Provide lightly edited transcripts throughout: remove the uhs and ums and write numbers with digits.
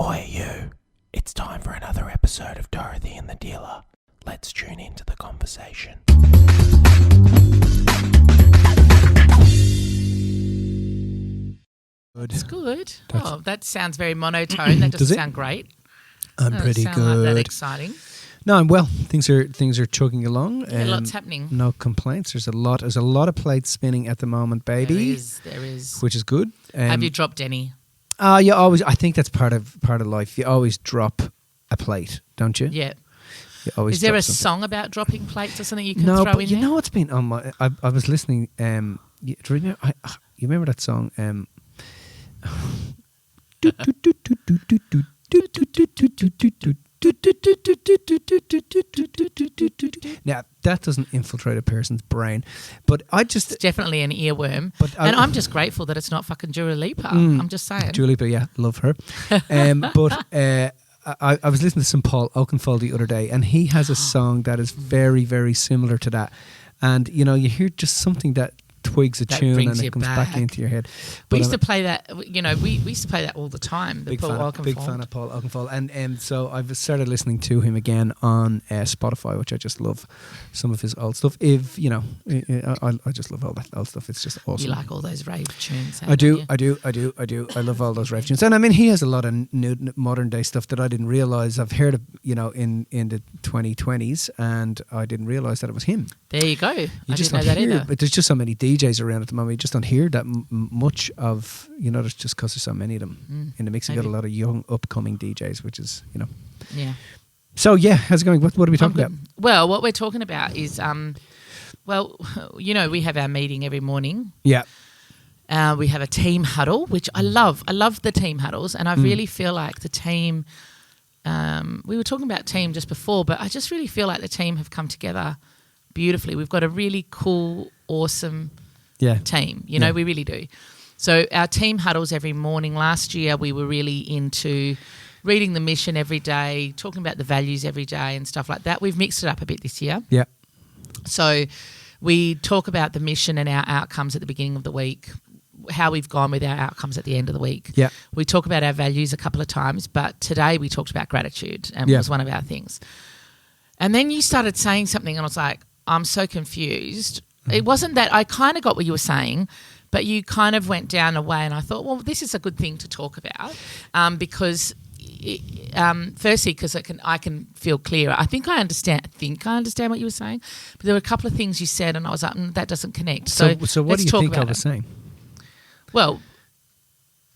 Oi you, it's time for another episode of Dorothy and the Dealer. Let's tune into the conversation. It's good. That sounds very monotone. That doesn't sound great. I'm pretty sound good. Like that exciting. No, I'm well. Things are chugging along. Yeah, lots happening. No complaints. There's a lot of plates spinning at the moment, baby. There is. Which is good. Have you dropped any? You always. I think that's part of life. You always drop a plate, don't you? Yeah. You always. Is there a something. song about dropping plates or something you can no, throw but in you there? know what's been on my. I was listening. You remember that song? Now that doesn't infiltrate a person's brain, but I just It's definitely an earworm. But I'm just grateful that it's not fucking Dua Lipa. I'm just saying. Dua Lipa, yeah, love her. But I was listening to some Paul Oakenfold the other day, and he has a song that is very, very similar to that. And you know, you hear just something that twigs a That tune brings and you it comes back. back into your head. We But used to play that, we used to play that all the time. The big Paul big fan of Paul Oakenfold, and so I've started listening to him again on Spotify, which I just love some of his old stuff. If you know, I just love all that old stuff. It's just awesome. You like all those rave tunes? I do. I love all those rave tunes, and I mean he has a lot of new modern day stuff that I didn't realize. I've heard of, you know, in the 2020s, and I didn't realize that it was him. There you go. I just didn't know don't that hear, either. but there's just so many DJs around at the moment. You just don't hear that much of, you know, there's just because there's so many of them in the mix. You got a maybe. lot of young upcoming DJs, which is, you know. Yeah. So yeah, how's it going? What are we talking about? Well, what we're talking about is, well, you know, we have our meeting every morning. Yeah. We have a team huddle, which I love. I love the team huddles, and I really feel like the team. We were talking about team just before, but I just really feel like the team have come together beautifully. We've got a really cool, awesome team. You know, we really do. So our team huddles every morning. Last year, we were really into reading the mission every day, talking about the values every day and stuff like that. We've mixed it up a bit this year. Yeah. So we talk about the mission and our outcomes at the beginning of the week, how we've gone with our outcomes at the end of the week. Yeah. We talk about our values a couple of times, but today we talked about gratitude, and it was one of our things. And then you started saying something, and I was like, I'm so confused. It wasn't that I kind of got what you were saying, but you kind of went down a way, and I thought, well, this is a good thing to talk about because, firstly, because I can feel clearer. I think I understand what you were saying, but there were a couple of things you said, and I was like, that doesn't connect. So what do you think I was saying? Well,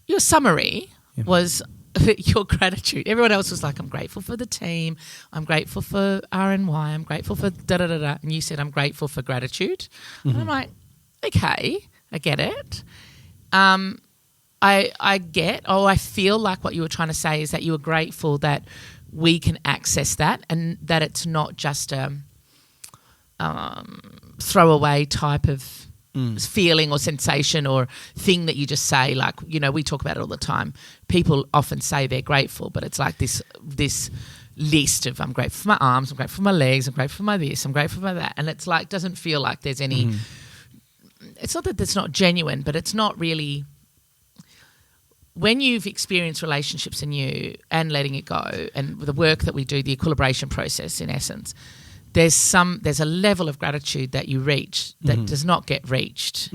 your summary was your gratitude. Everyone else was like, I'm grateful for the team. I'm grateful for RNY. I'm grateful for da-da-da-da. And you said, I'm grateful for gratitude. And I'm like, okay, I get it. I feel like what you were trying to say is that you were grateful that we can access that and that it's not just a throwaway type of feeling or sensation or thing that you just say. Like, you know, we talk about it all the time. People often say they're grateful, but it's like this list of I'm grateful for my arms, I'm grateful for my legs, I'm grateful for my this, I'm grateful for that. And it's like, doesn't feel like there's any, it's not that it's not genuine, but it's not really, when you've experienced relationships and letting it go and the work that we do, the equilibration process in essence, there's a level of gratitude that you reach that does not get reached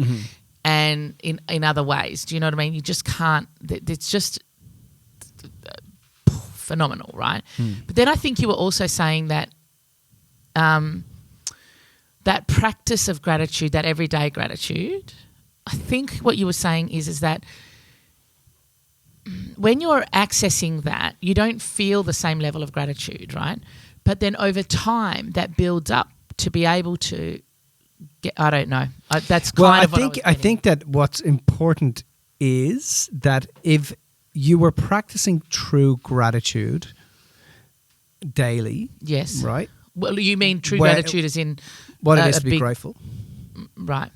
and in other ways. Do you know what I mean? You just can't, it's just phenomenal, right? But then I think you were also saying that that practice of gratitude, that everyday gratitude, I think what you were saying is that when you're accessing that, you don't feel the same level of gratitude, right? But then over time, that builds up to be able to get. I don't know. That's kind of what I think that what's important is that if you were practicing true gratitude daily, yes, right? Well, you mean true gratitude as in what it is to be grateful, right?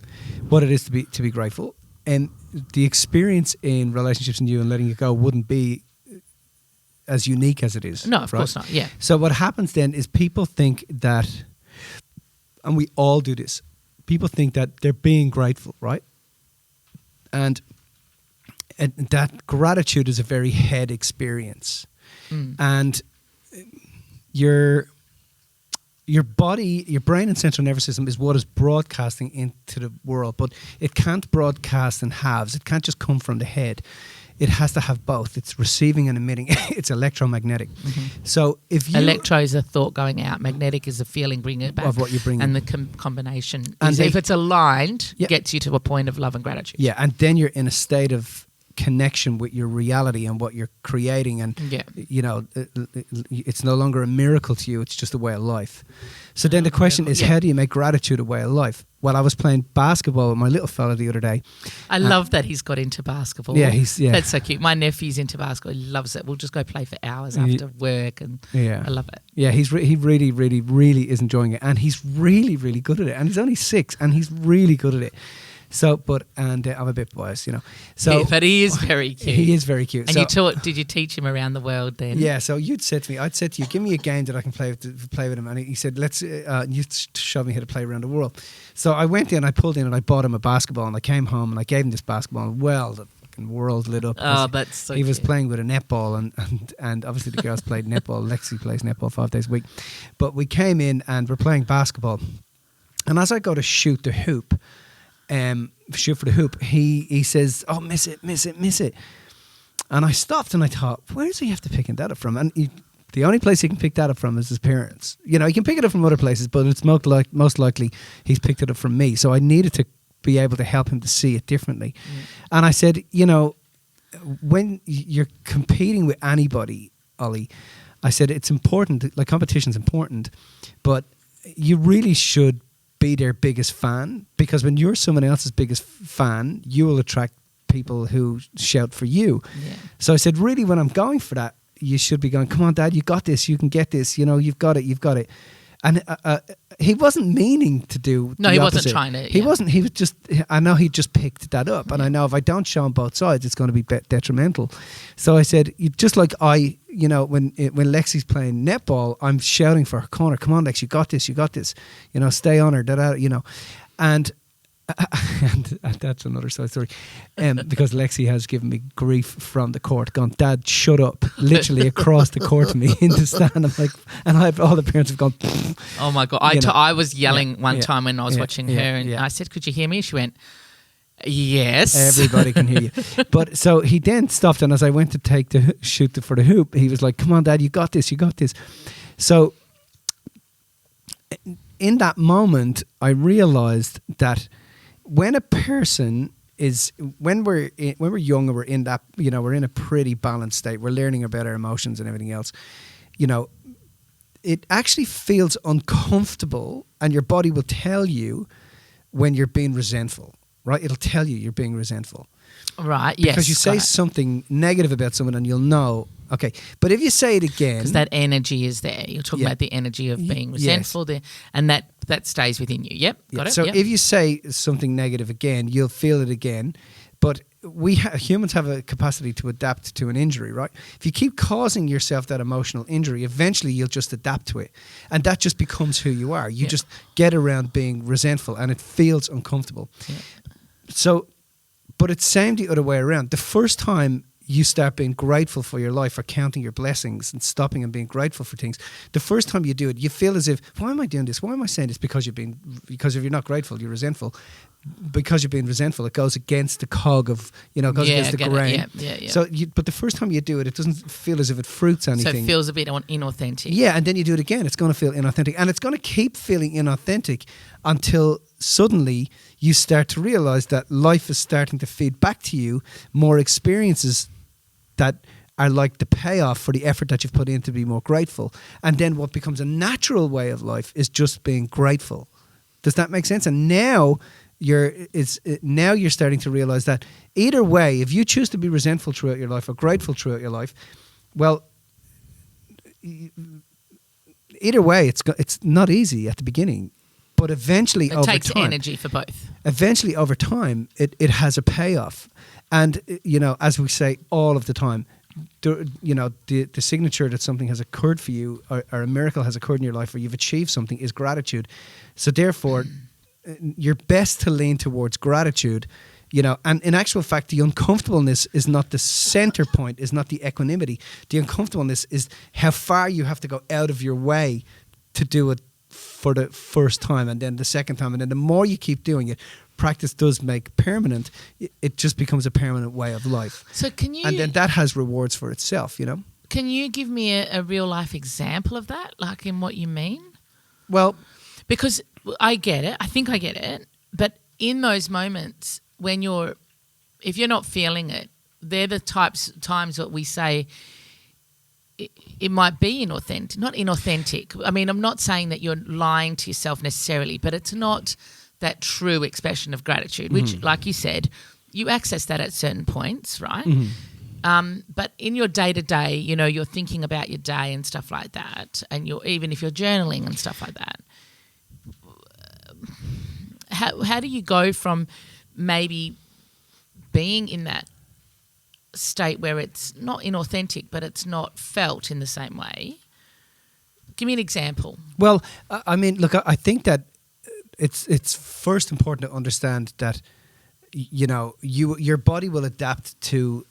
What it is to be grateful, and the experience in relationships and you and letting it go wouldn't be as unique as it is. No, of course not. Yeah. So what happens then is people think that, and we all do this, people think that they're being grateful, right? And that gratitude is a very head experience. And your body, your brain and central nervous system is what is broadcasting into the world, but it can't broadcast in halves. It can't just come from the head. It has to have both. It's receiving and emitting. It's electromagnetic. So if you... Electro is a thought going out. Magnetic is a feeling bringing it back. Of what you bring and in. the combination And is, if it's aligned, Yeah. gets you to a point of love and gratitude. Yeah, and then you're in a state of connection with your reality and what you're creating, and it's no longer a miracle to you, it's just a way of life. So then the question is, how do you make gratitude a way of life? Well, I was playing basketball with my little fella the other day. I love that he's got into basketball. Yeah, that's so cute. My nephew's into basketball. He loves it. We'll just go play for hours after work, and I love it. Yeah, he really, really, really is enjoying it, and he's really, really good at it. And he's only 6, and he's really good at it. So, I'm a bit biased, So, but he is very cute. He is very cute. And did you teach him around the world then? Yeah. So I'd said to you, give me a game that I can play with him, and he said, let's. You showed me how to play around the world. So I went in, I pulled in, and I bought him a basketball, and I came home and I gave him this basketball. And the fucking world lit up. Oh, that's so. He was playing with a netball, and obviously the girls played netball. Lexi plays netball 5 days a week, but we came in and we're playing basketball, and as I go to shoot for the hoop, he says, "Oh, miss it." And I stopped and I thought, where does he have to pick that up from? And the only place he can pick that up from is his parents. He can pick it up from other places, but it's most likely he's picked it up from me. So I needed to be able to help him to see it differently. And I said, when you're competing with anybody, Ollie, I said it's important, like competition's important, but you really should be their biggest fan, because when you're someone else's biggest fan, you will attract people who shout for you. Yeah. So I said, really, when I'm going for that, you should be going, come on, Dad, you got this, you can get this, you've got it. And he wasn't meaning to do No, the he opposite. wasn't trying to. He wasn't. He was just, I know he just picked that up. And I know if I don't show him both sides, it's going to be detrimental. So I said, just like when Lexi's playing netball, I'm shouting for her corner, come on, Lex, you got this, stay on her, and that's another side story, because Lexi has given me grief from the court, gone, Dad, shut up, literally across the court to me in the stand. I'm like, and all the parents have gone, oh my God. I was yelling one time when I was watching her, and I said, could you hear me? She went, yes. Everybody can hear you. But so he then stopped, and as I went to shoot for the hoop, he was like, come on, Dad, you got this. So in that moment, I realized that when a person is, when we're young and we're in that, we're in a pretty balanced state, we're learning about our emotions and everything else, it actually feels uncomfortable, and your body will tell you when you're being resentful, right? It'll tell you you're being resentful. Right, yes. Because you say something negative about someone and you'll know, okay. But if you say it again... Because that energy is there. You're talking about the energy of being resentful there, and that stays within you. Yep, got it. So if you say something negative again, you'll feel it again. But humans have a capacity to adapt to an injury, right? If you keep causing yourself that emotional injury, eventually you'll just adapt to it. And that just becomes who you are. You just get around being resentful, and it feels uncomfortable. Yeah. So, but it's same the other way around. The first time you start being grateful for your life, or counting your blessings and stopping and being grateful for things, the first time you do it, you feel as if, why am I doing this? Why am I saying this? Because if you're not grateful, you're resentful. Because you're being resentful, it goes against the cog of, goes against the grain. Yeah. So, but the first time you do it, it doesn't feel as if it fruits anything. So it feels a bit inauthentic. Yeah, and then you do it again, it's going to feel inauthentic. And it's going to keep feeling inauthentic until suddenly you start to realize that life is starting to feed back to you more experiences that are like the payoff for the effort that you've put in to be more grateful. And then what becomes a natural way of life is just being grateful. Does that make sense? And now you're starting to realize that either way, if you choose to be resentful throughout your life or grateful throughout your life, well, either way, it's not easy at the beginning. But eventually, over time... It takes energy for both. Eventually, over time, it has a payoff. And, as we say all of the time, the signature that something has occurred for you, or a miracle has occurred in your life, or you've achieved something, is gratitude. So therefore, you're best to lean towards gratitude You know, and in actual fact, the uncomfortableness is not the center point, is not the equanimity. The uncomfortableness is how far you have to go out of your way to do it for the first time, and then the second time, and then the more you keep doing it, practice does make permanent. It just becomes a permanent way of life. So can you? And then that has rewards for itself, you know. Can you give me a real life example of that, like in what you mean? Well, because I get it. I think I get it. But in those moments when if you're not feeling it, they're the times that we say it might be inauthentic. Not inauthentic. I mean, I'm not saying that you're lying to yourself necessarily, but it's not that true expression of gratitude, which, like you said, you access that at certain points, right? But in your day-to-day, you know, you're thinking about your day and stuff like that, and even if you're journaling and stuff like that, how do you go from maybe being in that state where it's not inauthentic but it's not felt in the same way? Give me an example. Well, I mean, look, I think that it's first important to understand that, you know, your body will adapt to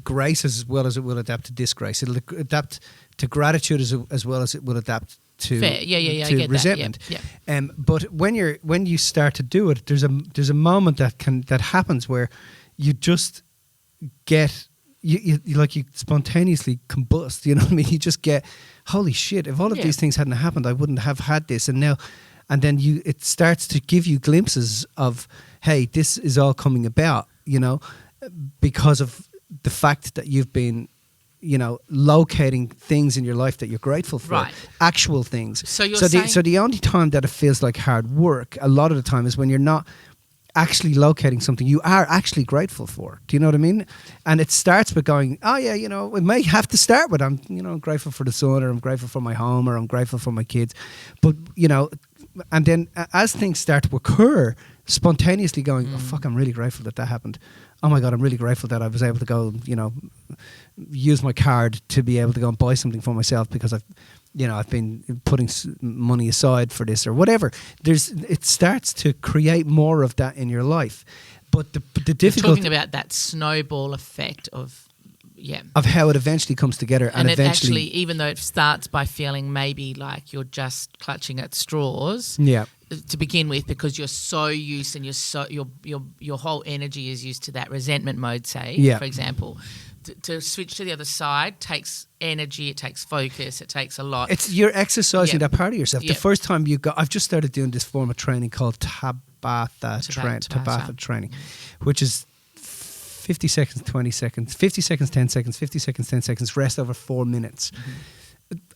grace as well as it will adapt to disgrace. It'll adapt to gratitude as well as it will adapt to Fair. Yeah, to I get resentment. That. Yeah. But when you start to do it, there's a moment that happens where you just get you spontaneously combust. You know what I mean? You just get, holy shit! If all of these things hadn't happened, I wouldn't have had this. And then it starts to give you glimpses of, hey, this is all coming about, you know, because of the fact that you've been, you know, locating things in your life that you're grateful for, right. Actual things. So you're saying... So the only time that it feels like hard work, a lot of the time, is when you're not actually locating something you are actually grateful for. Do you know what I mean? And it starts with going, oh yeah, you know, it may have to start with, I'm grateful for the sun, or I'm grateful for my home, or I'm grateful for my kids. But, you know, and then as things start to occur, spontaneously going, oh fuck, I'm really grateful that happened. Oh my God, I'm really grateful that I was able to go, you know, use my card to be able to go and buy something for myself because I've been putting money aside for this or whatever. It starts to create more of that in your life. But the difficulty... You're talking about that snowball effect of how it eventually comes together. And it eventually, actually, even though it starts by feeling maybe like you're just clutching at straws... Yeah. To begin with, because you're so used and your whole energy is used to that resentment mode, say, for example. To switch to the other side takes energy, it takes focus, it takes a lot. You're exercising that part of yourself. Yep. The first time I've just started doing this form of training called Tabata training, which is 50 seconds, 20 seconds, 50 seconds, 10 seconds, 50 seconds, 10 seconds, rest over 4 minutes.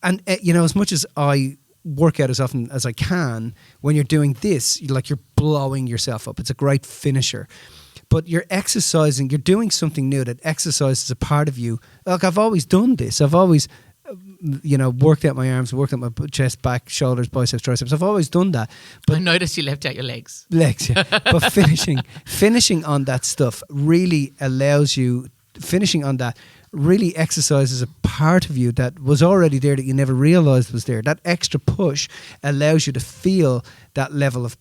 And, you know, as much as I work out as often as I can, when you're doing this, you're blowing yourself up. It's a great finisher. But you're exercising, you're doing something new that exercises a part of you. Like, I've always done this. I've always, you know, worked out my arms, worked out my chest, back, shoulders, biceps, triceps. I've always done that. But I noticed you left out your legs. Legs, yeah. But finishing on that stuff really allows you, finishing on that really exercises a part of you that was already there that you never realized was there. That extra push allows you to feel that level of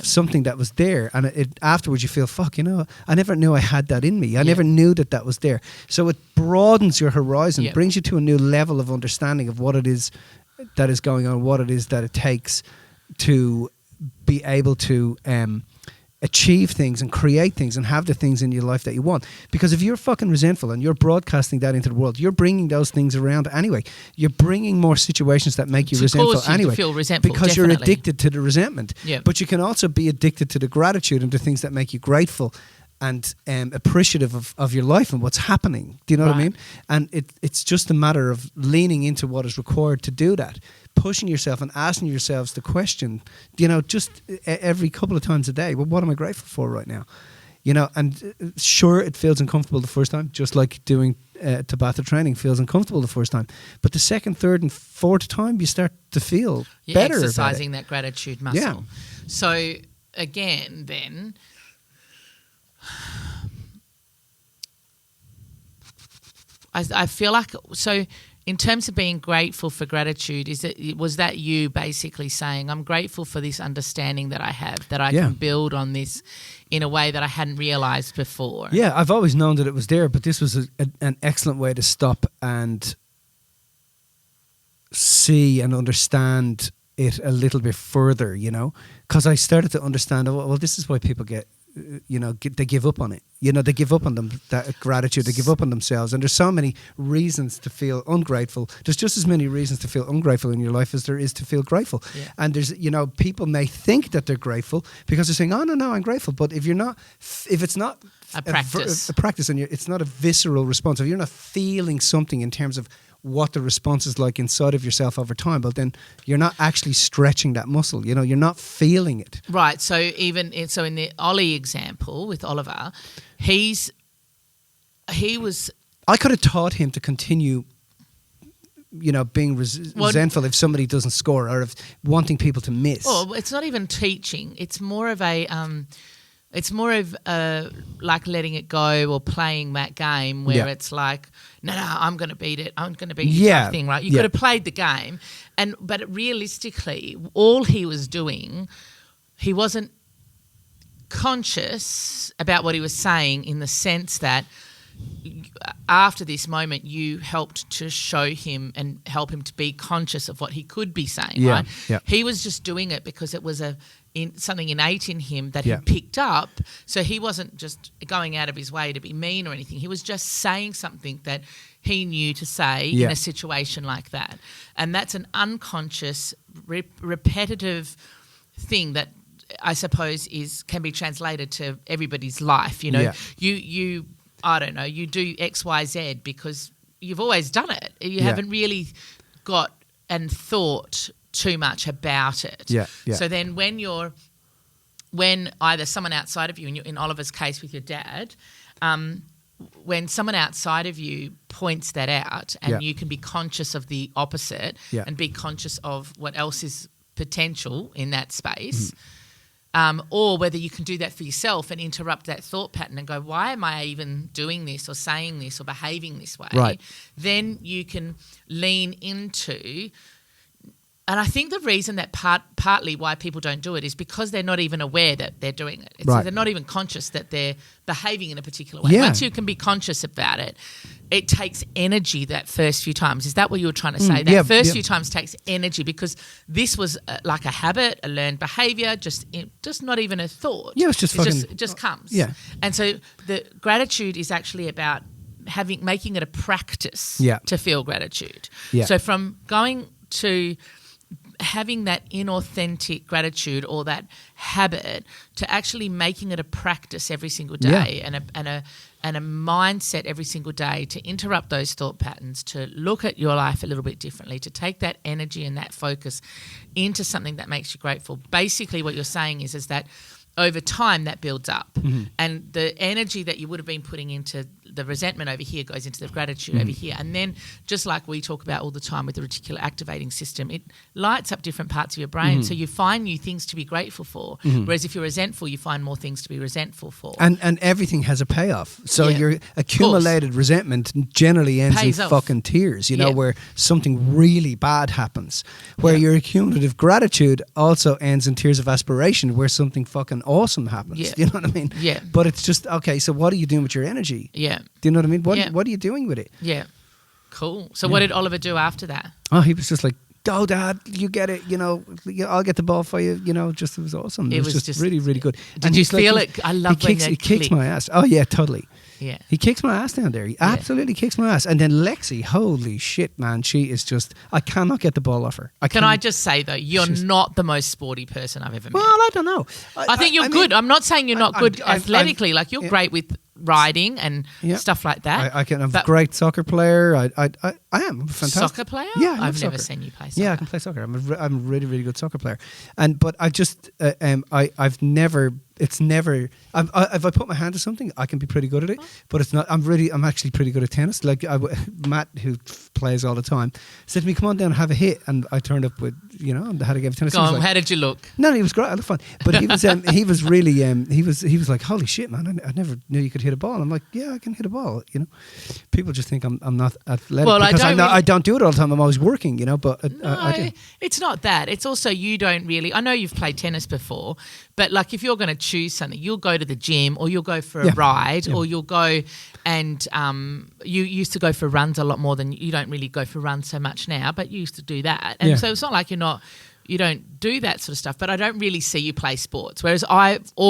something that was there, and afterwards you feel, fuck, you know, I never knew I had that in me. I never knew that was there. So it broadens your horizon, brings you to a new level of understanding of what it is that is going on, what it is that it takes to be able to achieve things and create things and have the things in your life that you want. Because if you're fucking resentful and you're broadcasting that into the world, you're bringing those things around anyway. You're bringing more situations that make you resentful anyway. To feel resentful, because definitely. You're addicted to the resentment. Yeah. But you can also be addicted to the gratitude and the things that make you grateful and appreciative of your life and what's happening. Do you know what I mean? And it's just a matter of leaning into what is required to do that. Pushing yourself and asking yourselves the question, you know, just every couple of times a day, well, what am I grateful for right now? You know, and sure, it feels uncomfortable the first time, just like doing Tabata training feels uncomfortable the first time. But the second, third and fourth time, you start to feel better about it. Exercising that gratitude muscle. Yeah. So, again, then... I feel like, so in terms of being grateful for gratitude, was that you basically saying, I'm grateful for this understanding that I have, that I can build on this in a way that I hadn't realised before? Yeah, I've always known that it was there, but this was an excellent way to stop and see and understand it a little bit further, you know, because I started to understand, well, this is why people get, they give up on it. You know, they give up on that gratitude, they give up on themselves. And there's so many reasons to feel ungrateful. There's just as many reasons to feel ungrateful in your life as there is to feel grateful. Yeah. And there's, people may think that they're grateful because they're saying, oh, no, I'm grateful. But if it's not a practice, and it's not a visceral response, if you're not feeling something in terms of what the response is like inside of yourself over time, but then you're not actually stretching that muscle. You know, you're not feeling it. Right. So in the Ollie example with Oliver, he was. I could have taught him to continue, being resentful if somebody doesn't score, or if wanting people to miss. Well, it's not even teaching. It's more of a. It's more of like letting it go or playing that game where it's like, no, I'm going to beat it. I'm going to beat you type thing, right? You could have played the game. But realistically, all he was doing, he wasn't conscious about what he was saying, in the sense that after this moment you helped to show him and help him to be conscious of what he could be saying, right? Yeah. He was just doing it because it was something innate in him that he picked up. So he wasn't just going out of his way to be mean or anything. He was just saying something that he knew to say in a situation like that. And that's an unconscious, repetitive thing that I suppose can be translated to everybody's life. You I don't know, you do X, Y, Z because you've always done it. You haven't really got and thought too much about it. Yeah. So then when either someone outside of you, in Oliver's case with your dad, when someone outside of you points that out and you can be conscious of the opposite and be conscious of what else is potential in that space, or whether you can do that for yourself and interrupt that thought pattern and go, why am I even doing this or saying this or behaving this way? Right. Then you can lean into. And I think the reason that partly why people don't do it is because they're not even aware that they're doing it. They're not even conscious that they're behaving in a particular way. Once you can be conscious about it, it takes energy that first few times. Is that what you were trying to say? That first few times takes energy, because this was like a habit, a learned behaviour, just not even a thought. Yeah, it just comes. Yeah. And so the gratitude is actually about making it a practice to feel gratitude. Yeah. So from going to having that inauthentic gratitude or that habit to actually making it a practice every single day and a mindset every single day to interrupt those thought patterns, to look at your life a little bit differently, to take that energy and that focus into something that makes you grateful. Basically what you're saying is that over time that builds up, and the energy that you would have been putting into the resentment over here goes into the gratitude over here. And then, just like we talk about all the time with the reticular activating system, it lights up different parts of your brain. So you find new things to be grateful for. Whereas if you're resentful, you find more things to be resentful for. And everything has a payoff. So your accumulated resentment generally ends in fucking tears, where something really bad happens. Where your accumulative gratitude also ends in tears of aspiration, where something fucking awesome happens. Yeah. You know what I mean? Yeah. But it's just, okay, so what are you doing with your energy? Yeah. Do you know what I mean? What are you doing with it? Yeah. Cool. So what did Oliver do after that? Oh, he was just like, go, Dad, you get it, I'll get the ball for you, it was awesome. It was just really, really good. Did you feel it? I love when he kicks my ass. Oh, yeah, totally. Yeah. He kicks my ass down there. He absolutely kicks my ass. And then Lexi, holy shit, man, she is just, I cannot get the ball off her. Can I just say, though, you're not the most sporty person I've ever met. Well, I don't know. I think you're good. I'm not saying you're not good athletically. You're great with riding and stuff like that. I'm a great soccer player. I am fantastic. Soccer player? Yeah, I've never seen you play soccer. Yeah, I can play soccer. I'm a really, really good soccer player. But I just, I've never it's never. If I put my hand to something, I can be pretty good at it. But it's not. I'm actually pretty good at tennis. Like Matt, who plays all the time, said to me, "Come on down and have a hit." And I turned up with, and had a game of tennis. Go on, how did you look? No, he was great. I looked fine. But he was he was really he was like, "Holy shit, man! I never knew you could hit a ball." I'm like, "Yeah, I can hit a ball." People just think I'm not athletic because I don't do it all the time. I'm always working. But I do. It's not that. It's also you don't really. I know you've played tennis before, but like if you're going to choose something, you'll go to the gym or you'll go for a ride or you'll go and you used to go for runs a lot more than you don't really go for runs so much now, but you used to do that. And so it's not like you don't do that sort of stuff, but I don't really see you play sports. Whereas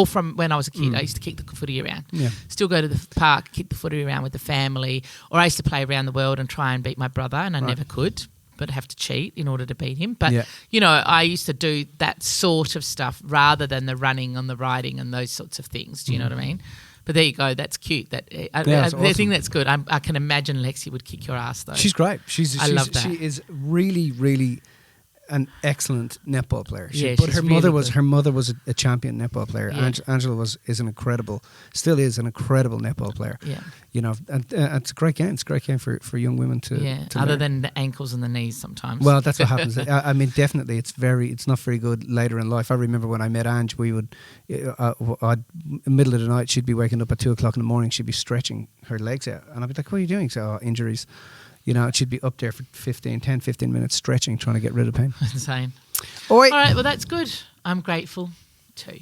from when I was a kid, I used to kick the footy around. Yeah. Still go to the park, kick the footy around with the family, or I used to play around the world and try and beat my brother, and I never could, but have to cheat in order to beat him. But, I used to do that sort of stuff rather than the running and the riding and those sorts of things. Do you know what I mean? But there you go. That's cute. The awesome. thing that's good. I can imagine Lexi would kick your ass though. She's great. I love that. She is really, really an excellent netball player. Her mother was a champion netball player. Yeah. Angela is still is an incredible netball player. Yeah. And it's a great game. It's a great game for young women to other learn. Than the ankles and the knees sometimes. Well, that's what happens. I mean, definitely, it's not very good later in life. I remember when I met Ange, we would, middle of the night, she'd be waking up at 2:00 in the morning. She'd be stretching her legs out, and I'd be like, "What are you doing?" So injuries. She'd be up there for 15 minutes stretching, trying to get rid of pain. Insane. All right, well, that's good. I'm grateful too.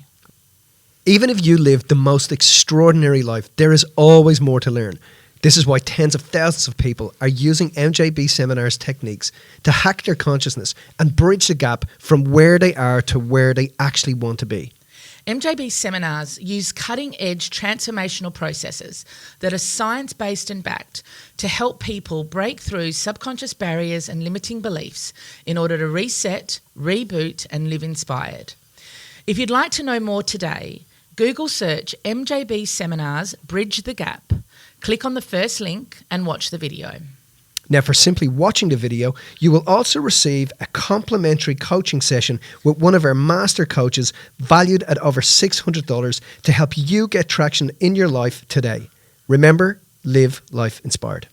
Even if you live the most extraordinary life, there is always more to learn. This is why tens of thousands of people are using MJB Seminars techniques to hack their consciousness and bridge the gap from where they are to where they actually want to be. MJB seminars use cutting-edge transformational processes that are science-based and backed to help people break through subconscious barriers and limiting beliefs in order to reset, reboot, and live inspired. If you'd like to know more today, Google search MJB Seminars Bridge the Gap, click on the first link and watch the video. Now, for simply watching the video, you will also receive a complimentary coaching session with one of our master coaches valued at over $600 to help you get traction in your life today. Remember, live life inspired.